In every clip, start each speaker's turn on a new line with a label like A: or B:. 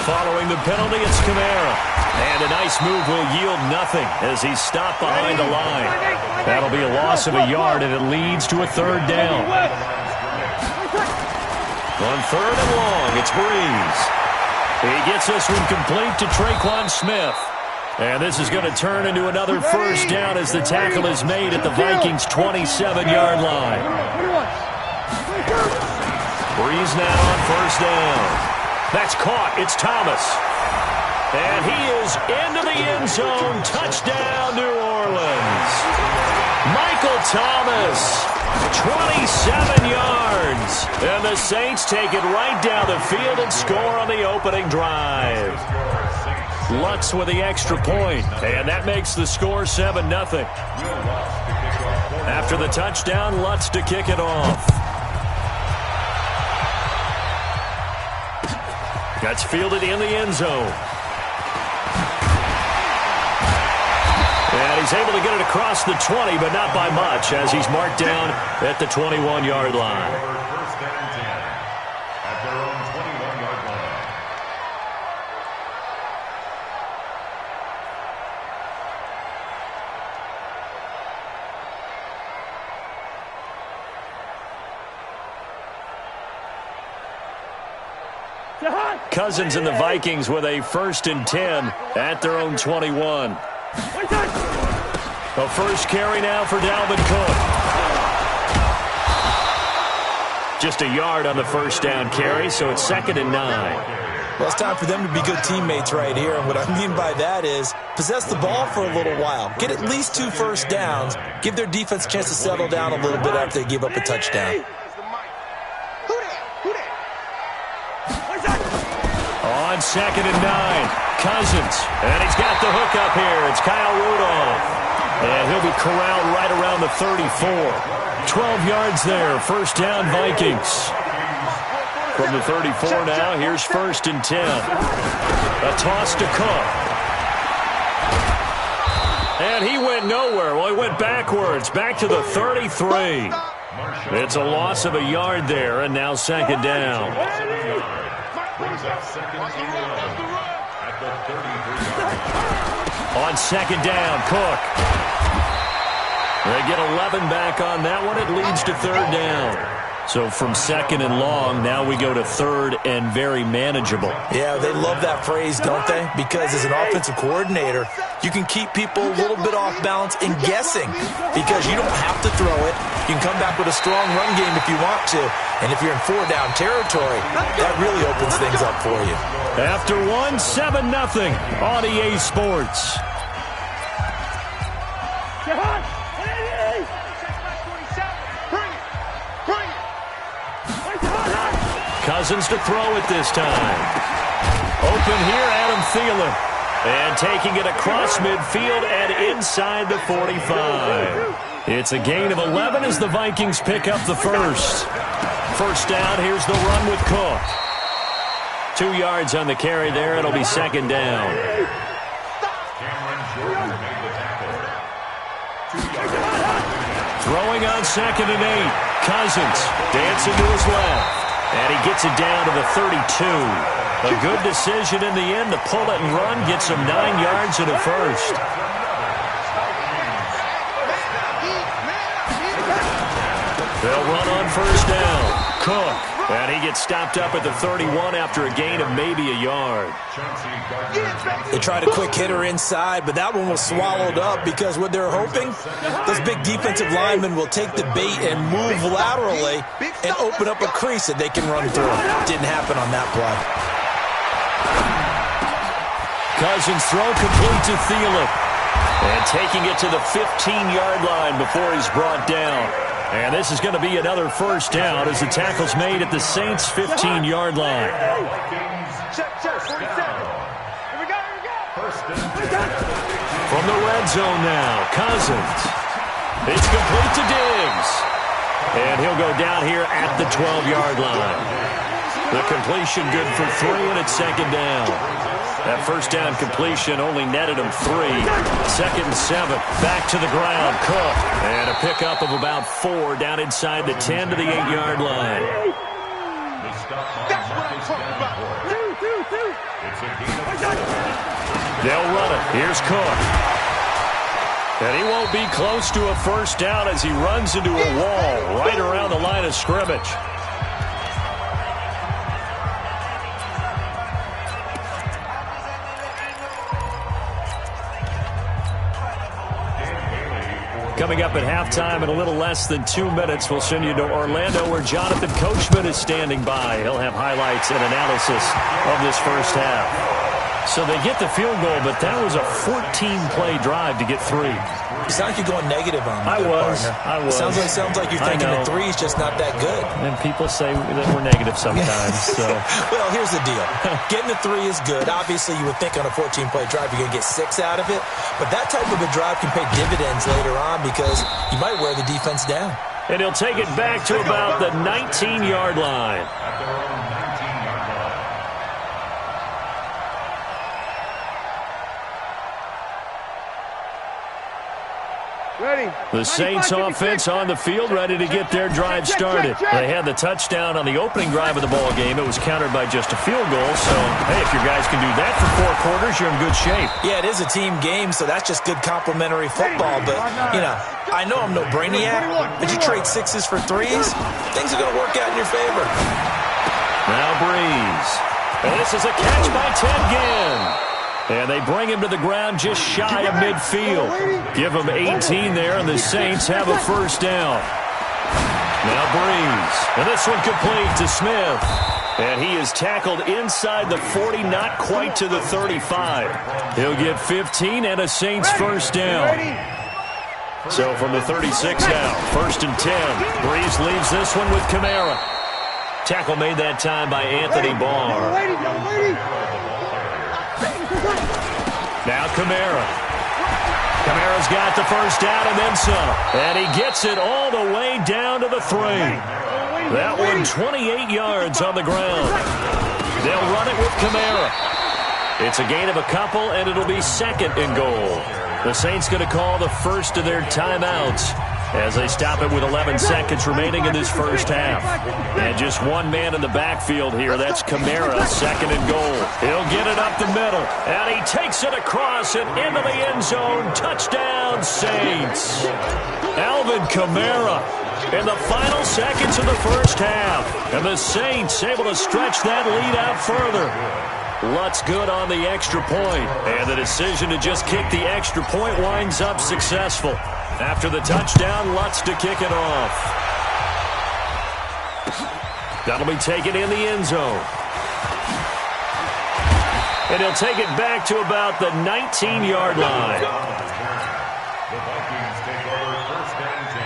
A: Following the penalty, it's Kamara. And a nice move will yield nothing as he's stopped behind the line. That'll be a loss of a yard, and it leads to a third down. On third and long, it's Breeze. He gets this one complete to Traquan Smith. And this is going to turn into another first down as the tackle is made at the Vikings' 27-yard line. Breeze now on first down. That's caught. It's Thomas. And he is into the end zone. Touchdown, New Orleans. Michael Thomas, 27 yards. And the Saints take it right down the field and score on the opening drive. Lutz with the extra point, and that makes the score 7-0. After the touchdown, Lutz to kick it off. That's fielded in the end zone. And he's able to get it across the 20, but not by much, as he's marked down at the 21-yard line. Cousins and the Vikings with a 1st and 10 at their own 21. A first carry now for Dalvin Cook. Just a yard on the first down carry, so it's 2nd and 9.
B: Well, it's time for them to be good teammates right here. And what I mean by that is possess the ball for a little while. Get at least 2 first downs. Give their defense a chance to settle down a little bit after they give up a touchdown.
A: On 2nd and 9, Cousins. And he's got the hook up here. It's Kyle Rudolph. And he'll be corralled right around the 34. 12 yards there. First down, Vikings. From the 34 now, here's 1st and 10. A toss to Cook. And he went nowhere. Well, he went backwards. Back to the 33. It's a loss of a yard there, and now 2nd down. On 2nd down, Cook. They get 11 back on that one. It leads to 3rd down. So from 2nd and long, now we go to 3rd and very manageable.
B: Yeah, they love that phrase, don't they? Because as an offensive coordinator, you can keep people a little bit off balance and guessing because you don't have to throw it. You can come back with a strong run game if you want to. And if you're in 4-down territory, that really opens things up for you.
A: After 7-0 on EA Sports. Cousins to throw it this time. Open here, Adam Thielen. And taking it across midfield and inside the 45. It's a gain of 11 as the Vikings pick up the first. First down, here's the run with Cook. 2 yards on the carry there. It'll be 2nd down. Throwing on 2nd and 8. Cousins dancing to his left. And he gets it down to the 32. A good decision in the end to pull it and run. Gets him 9 yards and a first. They'll run on first down. Cook. And he gets stopped up at the 31 after a gain of maybe a yard.
B: They tried a quick hitter inside, but that one was swallowed up because what they're hoping, those big defensive linemen will take the bait and move laterally and open up a crease that they can run through. Didn't happen on that play.
A: Cousins throw complete to Thielen. And taking it to the 15-yard line before he's brought down. And this is going to be another first down as the tackle's made at the Saints' 15-yard line. From the red zone now, Cousins. It's complete to Diggs. And he'll go down here at the 12-yard line. The completion good for 3, and it's 2nd down. That first down completion only netted him 3. 2nd and 7. Back to the ground. Cook. And a pickup of about 4 down inside the 10 to the 8-yard line.
C: That's what I'm talking about.
A: They'll run it. Here's Cook. And he won't be close to a first down as he runs into a wall right around the line of scrimmage. Coming up at halftime in a little less than 2 minutes, we'll send you to Orlando where Jonathan Coachman is standing by. He'll have highlights and analysis of this first half. So they get the field goal, but that was a 14-play drive to get 3.
B: You sound like you're going negative on me.
A: I was.
B: Sounds like you're thinking the 3 is just not that good.
A: And people say that we're negative sometimes. So.
B: Well, here's the deal. Getting the 3 is good. Obviously, you would think on a 14-play drive you're going to get 6 out of it. But that type of a drive can pay dividends later on because you might wear the defense down.
A: And he'll take it back to about the 19-yard line. The Saints offense on the field, ready to get their drive started. They had the touchdown on the opening drive of the ball game. It was countered by just a field goal. So, hey, if your guys can do that for 4 quarters, you're in good shape.
B: Yeah, it is a team game, so that's just good complimentary football. But, you know, I know I'm no brainiac, but you trade 6s for 3s, things are going to work out in your favor.
A: Now Breeze. And this is a catch by Ted Ginn. And they bring him to the ground just shy of midfield. Give him 18 there, and the Saints have a first down. Now Breeze. And this one complete to Smith. And he is tackled inside the 40, not quite to the 35. He'll get 15 and a Saints first down. So from the 36 now, 1st and 10. Breeze leaves this one with Kamara. Tackle made that time by Anthony Barr. Now Kamara. Kamara's got the first down and then some. And he gets it all the way down to the 3. That one 28 yards on the ground. They'll run it with Kamara. It's a gain of a couple, and it'll be 2nd and goal. The Saints going to call the first of their timeouts as they stop it with 11 seconds remaining in this first half. And just one man in the backfield here. That's Kamara, 2nd and goal. He'll get it up the middle, and he takes it across and into the end zone. Touchdown, Saints. Alvin Kamara in the final seconds of the first half. And the Saints able to stretch that lead out further. Lutz good on the extra point, and the decision to just kick the extra point winds up successful. After the touchdown, Lutz to kick it off. That'll be taken in the end zone. And he'll take it back to about the 19-yard line.
D: The Vikings take over 1st and 10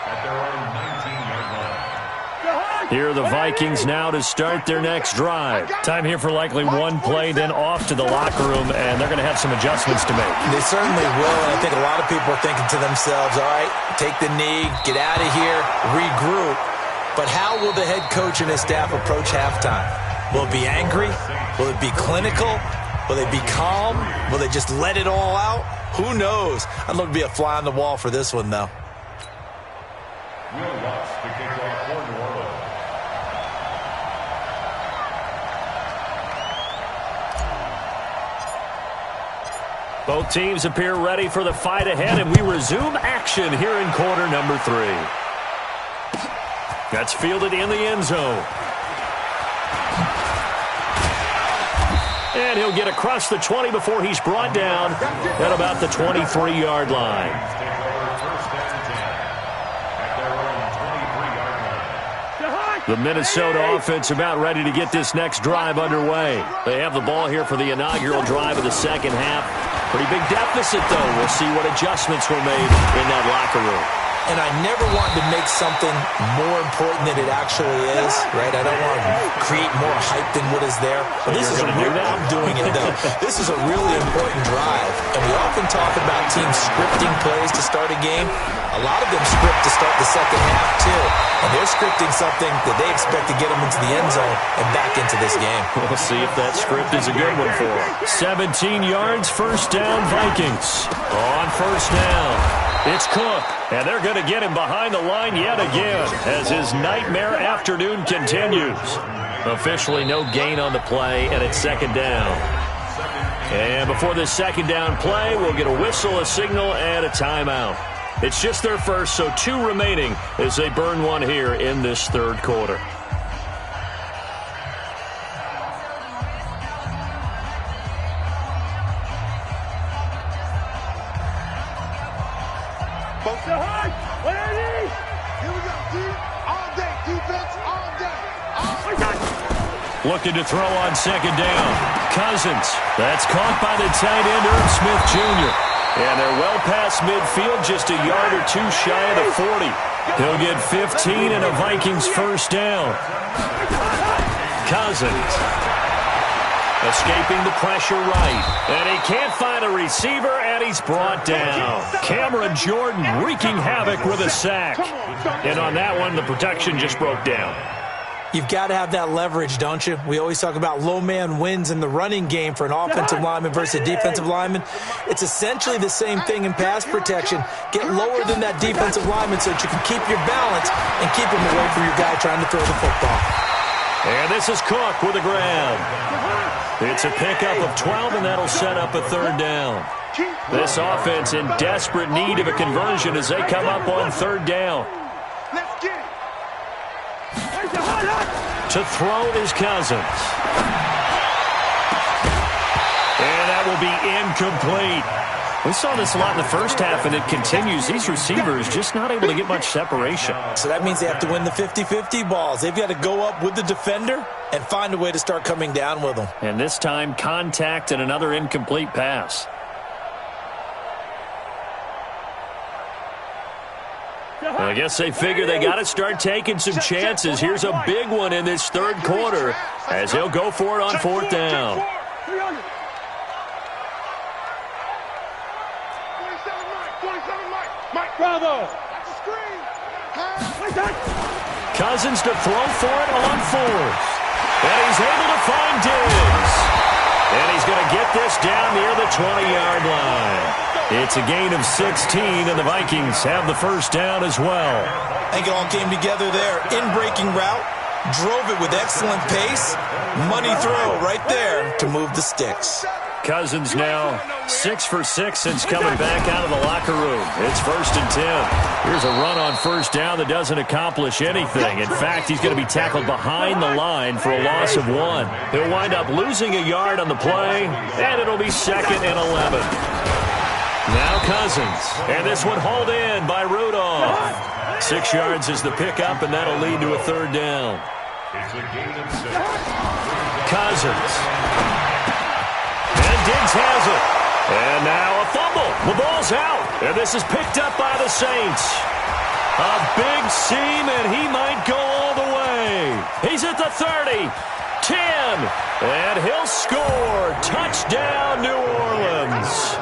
D: at their own 19-yard line.
A: Here are the Vikings now to start their next drive. Time here for likely one play, then off to the locker room, and they're going to have some adjustments to make.
B: They certainly will, and I think a lot of people are thinking to themselves, all right, take the knee, get out of here, regroup. But how will the head coach and his staff approach halftime? Will it be angry? Will it be clinical? Will they be calm? Will they just let it all out? Who knows? I'd love to be a fly on the wall for this one, though.
D: Will Lutz to kick off for New Orleans.
A: Both teams appear ready for the fight ahead, and we resume action here in quarter number 3. That's fielded in the end zone. And he'll get across the 20 before he's brought down at about the 23-yard line. The Minnesota offense about ready to get this next drive underway. They have the ball here for the inaugural drive of the second half. Pretty big deficit, though. We'll see what adjustments were made in that locker room.
B: And I never want to make something more important than it actually is, right? I don't want to create more hype than what is there. But this is I'm doing it, though. This is a really important drive. And we often talk about teams scripting plays to start a game. A lot of them script to start the second half, too. And they're scripting something that they expect to get them into the end zone and back into this game.
A: We'll see if that script is a good one for them. 17 yards, first down, Vikings. On first down. It's Cook, and they're going to get him behind the line yet again as his nightmare afternoon continues. Officially no gain on the play, and it's second down. And before this second down play, we'll get a whistle, a signal, and a timeout. It's just their first, so 2 remaining as they burn one here in this third quarter. Looking to throw on second down. Cousins. That's caught by the tight end, Irv Smith Jr. And they're well past midfield, just a yard or 2 shy of the 40. He'll get 15 and a Vikings first down. Cousins. Escaping the pressure right. And he can't find a receiver, and he's brought down. Cameron Jordan wreaking havoc with a sack. And on that one, the protection just broke down.
B: You've got to have that leverage, don't you? We always talk about low man wins in the running game for an offensive lineman versus a defensive lineman. It's essentially the same thing in pass protection. Get lower than that defensive lineman so that you can keep your balance and keep him away from your guy trying to throw the football.
A: And this is Cook with a grab. It's a pickup of 12, and that'll set up a third down. This offense in desperate need of a conversion as they come up on third down. To throw is Cousins. And that will be incomplete. We saw this a lot in the first half, and it continues. These receivers just not able to get much separation.
B: So that means they have to win the 50-50 balls. They've got to go up with the defender and find a way to start coming down with them.
A: And this time, contact and another incomplete pass. I guess they figure they got to start taking some chances. Here's a big one in this third quarter as he'll go for it on fourth down. Cousins to throw for it on fourth. And he's able to find Diggs. And he's going to get this down near the 20-yard line. It's a gain of 16, and the Vikings have the first down as well.
B: I think it all came together there. In-breaking route, drove it with excellent pace. Money throw right there to move the sticks.
A: Cousins now 6 for 6 since coming back out of the locker room. It's 1st and 10. Here's a run on first down that doesn't accomplish anything. In fact, he's going to be tackled behind the line for a loss of 1. He'll wind up losing a yard on the play, and it'll be 2nd and 11. Now Cousins, and this one hauled in by Rudolph. 6 yards is the pickup, and that'll lead to a third down.
D: It's a gain of 6.
A: Cousins. And Diggs has it. And now a fumble. The ball's out, and this is picked up by the Saints. A big seam, and he might go all the way. He's at the 30, 10, and he'll score. Touchdown, New Orleans.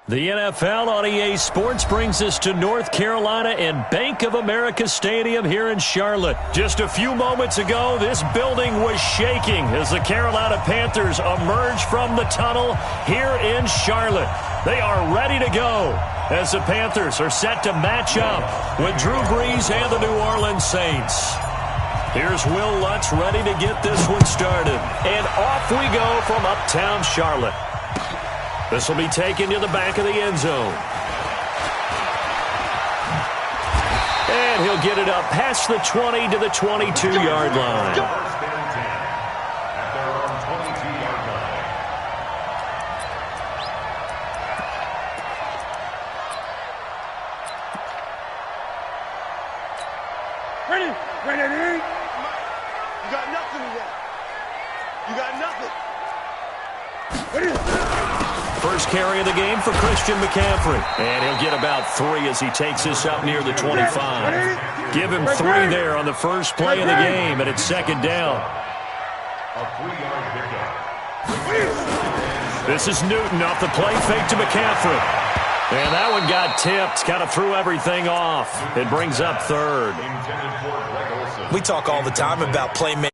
A: The NFL on EA Sports brings us to North Carolina and Bank of America Stadium here in Charlotte. Just a few moments ago, this building was shaking as the Carolina Panthers emerged from the tunnel here in Charlotte. They are ready to go. as the Panthers are set to match up with Drew Brees and the New Orleans Saints. Here's Will Lutz ready to get this one started. And off we go from uptown Charlotte. This will be taken to the back of the end zone. And he'll get it up past the 20 to the 22-yard line.
D: First and 10 at their own 22-yard line.
C: Ready. You got nothing in there. You got nothing.
A: First carry of the game for Christian McCaffrey. And he'll get about 3 as he takes this up near the 25. Give him 3 there on the first play of the game, and it's second down.
D: A 3-yard pickup.
A: This is Newton off the play fake to McCaffrey. And that one got tipped, kind of threw everything off. It brings up third.
D: Intended for Greg Olsen.
B: We talk all the time about playmaking.